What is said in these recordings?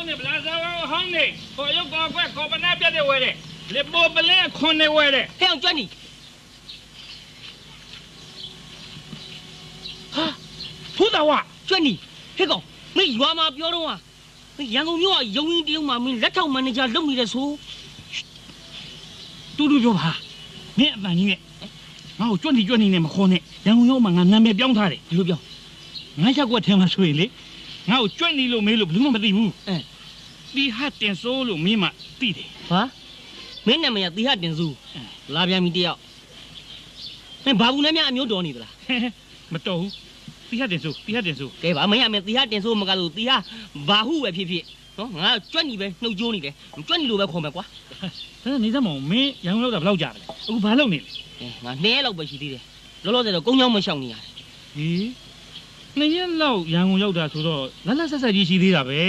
နေဗလာစားဟောင်းနေခေါ်ရုပ်ကောကွက်ခေါ်ပနာပြတ်တဲ့ဝဲတဲ့လေပေါ်ပလဲခွန်နေဝဲတဲ့ဟဲ့အောင်ကျွမ်းနေဟာဖူးတော်ဝကျွမ်းနေဟဲ့ကောင်မင်းရွာမှာပြောတော့ဟာမင်းရန်ကုန်မြို့ကရုံရင်းတရုံမှာမင်းလက်ထောက်မန်နေဂျာလုပ်နေတယ်ဆိုတူတူပြောပါမင်းအပန်ကြီးနဲ့ငါ့ကိုကြွနေနဲ့မခေါ်နဲ့ရန်ကုန်ရောက်မှငါနာမည်ပြောင်းထားတယ်ဘယ်လိုပြောငါရက်ကွက်ထဲမှာဆိုရင်လေငါ့ကိုကြွနေလို့မေးလို့ဘယ်သူမှမသိဘူးတီဟတ်တင်စိုးလို့မင်းမှသိတယ်ဟာမင်းနာမည်ကတီဟတ်တင်စိုးလာပြန်ပြီတယောက်မင်းဘာဘူးနဲ့များအမျိုးတော်နေသလားမတော်ဘူးတီဟတ်တင်စိုးကဲပါမင်းအမေတီဟတ်တင်စိုးမကလို့တီဟဘာဟုပဲဖြစ်နော်ငါကြွနေပဲနှုတ်ကြိုးနေတယ်ကြွနေလို့ပဲခေါ်မယ်ကွာဒါနေစမ်းမအောင်မင်းရန်ကုန်ရောက်တာဘယ်လောက်ကြာလဲအခုဘာလုပ်နေလဲငါ2ရက်လောက်ပဲရှိသေးတယ်လောလောဆယ်တော့ကုန်းချောင်းမရှောင်နေရတယ်ဟေး2ရက်လောက်ရန်ကုန်ရောက်တာဆိုတော့လတ်ဆက်ကြီးရှိသေးတာပဲ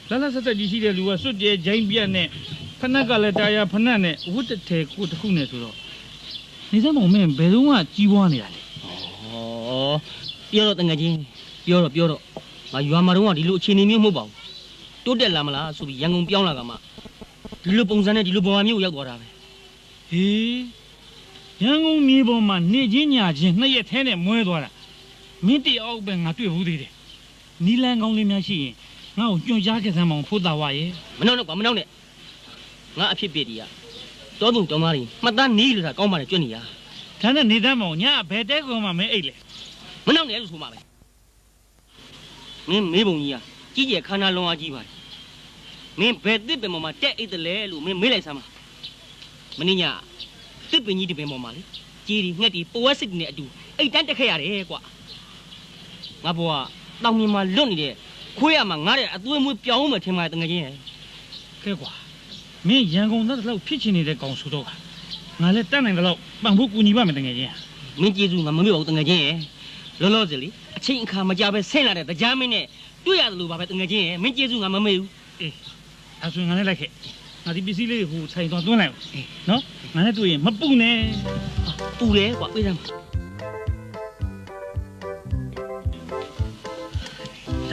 လတ်ဆက်ကြီးရှိတဲ့လူကစွတ်ကျဲဂျိုင်းပြတ်နဲ့ဖနက်ကလည်းတာယာဖနက်နဲ့ဝတ်တထဲကိုတစ်ခုနဲ့ဆိုတော့နေစမ်းမအောင်မင်းဘယ်တော့မှကြီးပွားနေတာလဲပြောတော့တငယ်ချင်းပြောတော့ငါရွာမှာတော့ဒီလိုအခြေအနေမျိုးမဟုတ်ပါဘူးတိုးတက်လာမလားဆိုပြီးရန်ကုန်ပြောင်းလာကမှဒီလိုပုံစံနဲ့ဒီလိုဘဝမျိုးရောက်သွားတာပဲဟေးရန်ကုန်မြေပေါ်မှာနေချင်းညာချင်း2ရက်ထဲနဲ့မွဲသွားတာမင်းတယောက်ပဲငါတွေ့ဘူးသေးတယ်နီလန်ကောင်းလေးများရှိရင်ငါ့ကိုကြွန့်ကြားခဲ့စမ်းမအောင်ဖို့တာဝရဲ့မနှောက်နဲ့ကွာမနှောက်နဲ့ငါအဖြစ်ပြတည်ရတောသူတောင်းသားတွေမှတ်သားနီးလို့တာကောင်းပါလေကြွန့်နေရဒါနဲ့နေတမ်းမအောင်ညဘယ်တဲကောင်မှမင်းအိတ်လေမနှောက်နဲ့လို့ဆိုမှာပဲမင်းမေးပုံကြီးကကြီးကျယ်ခန္ဓာလုံးအားကြီးပါတယ်မင်းဘယ်တစ်ပင်ပေါ်မှာတက်အိတ်တယ်လဲလို့မင်းမေးလိုက်စမ်းပါမင်းညတစ်ပင်ကြီးတစ်ပင်ပေါ်မှာလေကြီးဒီငှက်ဒီပိုဝဲစစ်နဲ့အတူအိတ်တန်းတက်ခဲ့ရတယ်ကွာငါဘွားတောင်မြင်မှာလွတ်နေတဲ့ခွေးရမှာငါတဲ့အသွေးမွေးပြောင်းမှထင်ပါတယ်တကယ်ချင်းကဲကွာမင်းရန်ကုန်သားတော့ဖြစ်ချင်နေတဲ့ကောင်ဆိုတော့ငါလည်းတတ်နိုင်တယ်လို့ပန်ဖို့ကူညီပါမယ်တကယ်ချင်းမင်းကျေးဇူးငါမမေ့ပါဘူးတကယ်ချင်းလောလောဆယ်လေအချိန်အခါမကြပဲဆင်းလာတဲ့တရားမင်းနဲ့တွေ့ရတယ်လို့ပါပဲတကယ်ချင်းမင်းကျေးဇူးငါမမေ့ဘူးအေးအဲ့ဆိုငါလည်းလိုက်ခဲ့ငါဒီပစ္စည်းလေးကိုဆိုင်သွားသွင်းလိုက်နော်ငါလည်းတွေ့ရင်မပူနဲ့ပူတယ်ကွာပြေးစမ်း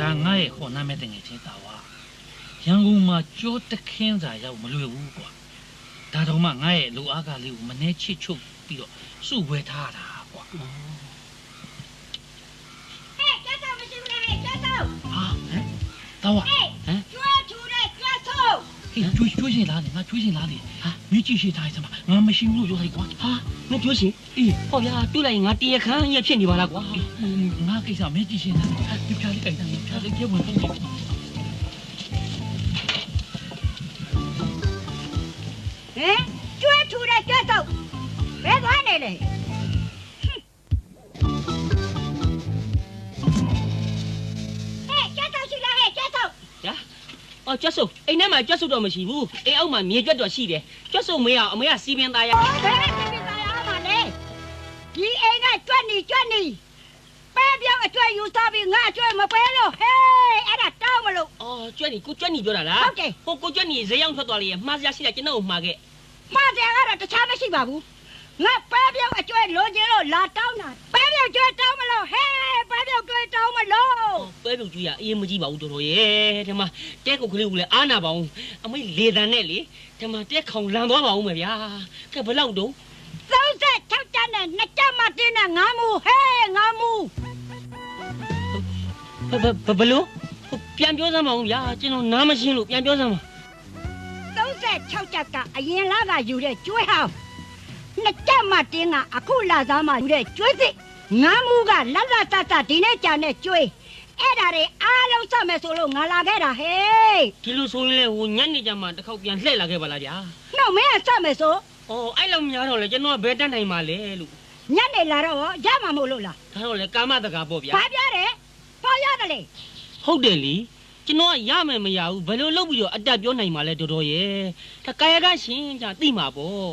ဒါငါရဲ့ခေါ်နာမဲ့တငယ်ချင်းတာဝါရန်ကုန်မှာကြောတခင်းစာရောက်မလွယ်ဘူးကွာဒါတော့မှငါရဲ့လူအားကလေးကိုမနှဲချစ်ချုပ်ပြီးတော့စုဝဲထားတာကွာဟဲ့ကျတ်တော့မရှိဘူးလားဟဲ့ကျတ်တော့ဟာဟမ်တာဝါကျွဲထူတဲ့ကျွဲဆိုးဟေးကျွေးရှင်လားငါကျွေးရှင်လားလေဟာမင်းကြည့်ရှိထားစမ်းပါငါမရှိဘူးလို့ပြောလိုက်ကွာဟာမင်းကျွေးရှင်အေးဟောဗျာတွေ့လိုက်ငါတရားခန်းရဖြစ်နေပါလားကွာငါကိစ္စမင်းကြည့်ရှင်လားဒီဖြားလေးအိမ်သားဖြားလေးကျေဝင်ပုံကြည့်ကျွဲထူတဲ့ကျွဲဆိုးဘယ်သွားနေလဲကျွတ်ဆုပ်အိမ်ထဲမှာကျွတ်ဆုပ်တော့မရှိဘူးအိမ်အောက်မှာမြေကျွတ်တော့ရှိတယ်ကျွတ်ဆုပ်မေးအောင်အမေကစီပင်သားရဘယ်စီပင်သားရမှာလဲဒီအိမ်ကကျွတ်နေပဲပြောင်းအကျွဲယူစားပြီးငါအကျွဲမပဲလို့ဟေးအဲ့ဒါတောင်းမလို့ကျွတ်နေကိုကျွတ်နေပြောတာလားဟုတ်တယ်ကိုကျွတ်နေဈေးရောက်ထွက်သွားလေမှားစရာရှိတာကျွန်တော်ကိုမှားခဲ့မှားတယ်ကတော့တခြားမရှိပါဘူးငါပဲပြောင်းအကျွဲလိုချင်လို့လာတောင်းတာပဲပြောင်းကျွဲတောင်းမလို့ဟေးပဲပြောင်းကျွဲတောင်းမလို့ပဲပြုတ်ကြီးကအရင်မကြည့်ပါဘူးတော်တော်ရဲ့ဒီမှာတဲကုတ်ကလေးကိုလည်းအားနာပါအောင်အမေလေတန်နဲ့လေဒီမှာတဲခေါင်လန်သွားပါအောင်မယ်ဗျာကဲဘယ်လောက်တုံး36ကျန်းနဲ့2ကျန်းမှတင်းနဲ့9မူဟေး9မူဘယ်လိုပြန်ပြောစမ်းပါဦးဗျာကျွန်တော်နားမရှင်းလို့ပြန်ပြောစမ်းပါ36ကျပ်ကအရင်လကယူတဲ့ကျွဲဟောင်း2ကျန်းမှတင်းကအခုလစားမှယူတဲ့ကျွဲစစ်9မူကလတ်တဒီနေ့ကြာနဲ့ကျွဲအဲ့ဒါတွေအားလုံးစမယ်ဆိုလို့ငါလာခဲ့တာဟေးဒီလိုဆိုရင်လေဟိုညနေကျမှတစ်ခေါက်ပြန်လှည့်လာခဲ့ပါလားဗျာနှုတ်မင်းကစမယ်ဆိုအဲ့လိုများတော့လေကျွန်တော်ကဘယ်တန်းနိုင်မှာလဲလို့ညနေလာတော့ရမှာမို့လို့လားဒါတော့လေကာမတကာပေါ့ဗျာဘာပြောတယ်ဘာရတယ်လေဟုတ်တယ်လीကျွန်တော်ကရမယ်မရဘူးဘယ်လိုလုပ်ပြီးတော့အတက်ပြောနိုင်မှာလဲတော်တော်ရဲ့ဒါကာယကရှင်ကြသိမှာပေါ့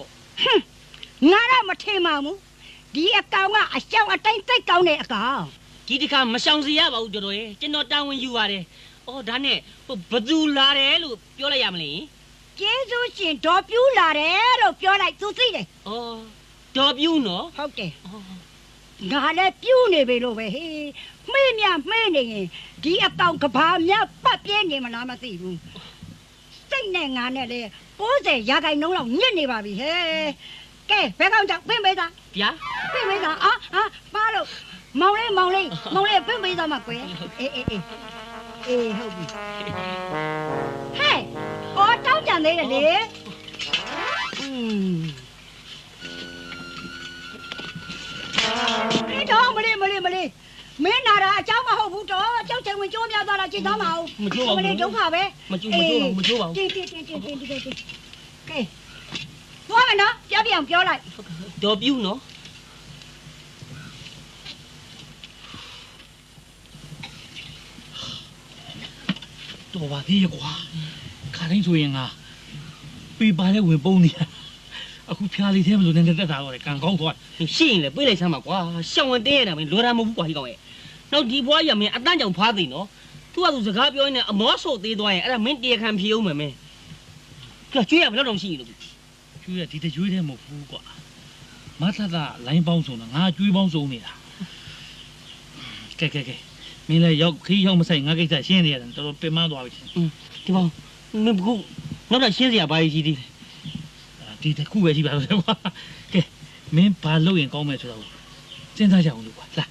ငါတော့မထင်ပါဘူးဒီအကောင်ကအရှောင်းအတိုင်းသိကောင်းတဲ့အကောင်ဒီတစ်ခါမရှောင်စီရပါဘူးတော်တော်ရဲ့ကျွန်တော်တာဝန်ယူပါတယ်ဒါနဲ့ဘသူလာတယ်လို့ပြောလိုက်ရမလဲကျေးဇူးရှင်ဒေါ်ပြူးလာတယ်လို့ပြောလိုက်သူသိတယ်ဒေါ်ပြူးနော်ဟုတ်တယ် ငါလည်းပြူးနေပြီလို့ပဲဟေးမေ့မြမေ့နေရင်ဒီအကောင်ကဘာမြပတ်ပြင်းနေမလားမသိဘူးစိတ်နဲ့ငါနဲ့လေ90ရာခိုင်နှုန်းလောက်ညစ်နေပါပြီဟဲ့ကဲဘယ်ကောင်ကြောင့်ပြင်ပေးသား ဗျာ ပြင်ပေးသားပါလို့မောင်လေးပြင်ပေးသားမှာကွယ်အေးဟုတ်ပြီဟဲ့အော်တောင်းကြံသေးတယ်လေဒီတော့မလေးမင်းနာတာအเจ้าမဟုတ်ဘူးတော့အเจ้าချိန်ဝင်ကြိုးများသွားတာကြည့်သားမအောင်မလေးဒုက္ခပဲမကျိုးပါဘူးတင်းကဲသွားမယ်နော်ပြောလိုက် တော်ပြူနော် တော်ပါသေးရဲ့ကွာခါတိုင်းဆိုရင်ငါပေးပါလဲဝင်ပုံးနေအခုဖျားလေးသေးမလို့နည်းနည်းတက်တာတော့ကန်ကောင်းသွား ရှင်းရင်လေပြေးလိုက်စမ်းပါကွာရှောင်းဝင်တင်းရတာမင်းလော်တာမဟုတ်ဘူးကွာဟိကောင်ရဲ့နောက်ဒီဘွားရမင်းအတန်းကြောင်ဖားသိနော်သူကသူစကားပြောနေအမောဆိုသေးသွားရင်အဲ့ဒါမင်းတရားခံဖြေအောင်မယ်မင်းကကျွေးရဘယ်တော့ရှိလို့ ကျွေးရဒီတကျွေးတည်းမဟုတ်ဘူးကွာမသသလိုင်းပေါင်းစုံတော့ငါကျွေးပေါင်းစုံနေတာကဲမင်းလည်းရောက်ခီးရောက်မဆိုင်ငါကိစ္စရှင်းနေရတယ်တော်တော်ပင်မသွားပြီ ဒီပေါင်းမင်းဘူးနောက်တော့ရှင်းစရာဘာကြီးသေးလဲ ဒီတစ်ခုပဲရှိပါတော့ကွာကဲမင်းဘာလုပ်ရင်ကောင်းမယ်ဆိုတော့စဉ်းစားကြအောင်လို့ကွာလာ